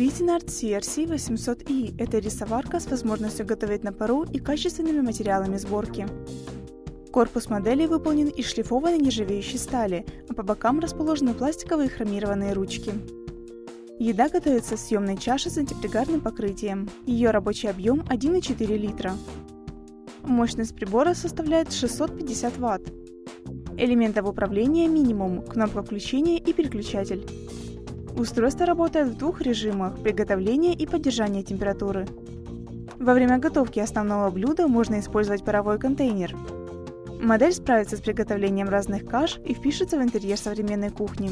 Cuisinart CRC 800i – это рисоварка с возможностью готовить на пару и качественными материалами сборки. Корпус модели выполнен из шлифованной нержавеющей стали, а по бокам расположены пластиковые хромированные ручки. Еда готовится в съемной чаше с антипригарным покрытием. Ее рабочий объем 1,4 литра. Мощность прибора составляет 650 Вт. Элементов управления минимум, кнопка включения и переключатель. Устройство работает в двух режимах – приготовления и поддержания температуры. Во время готовки основного блюда можно использовать паровой контейнер. Модель справится с приготовлением разных каш и впишется в интерьер современной кухни.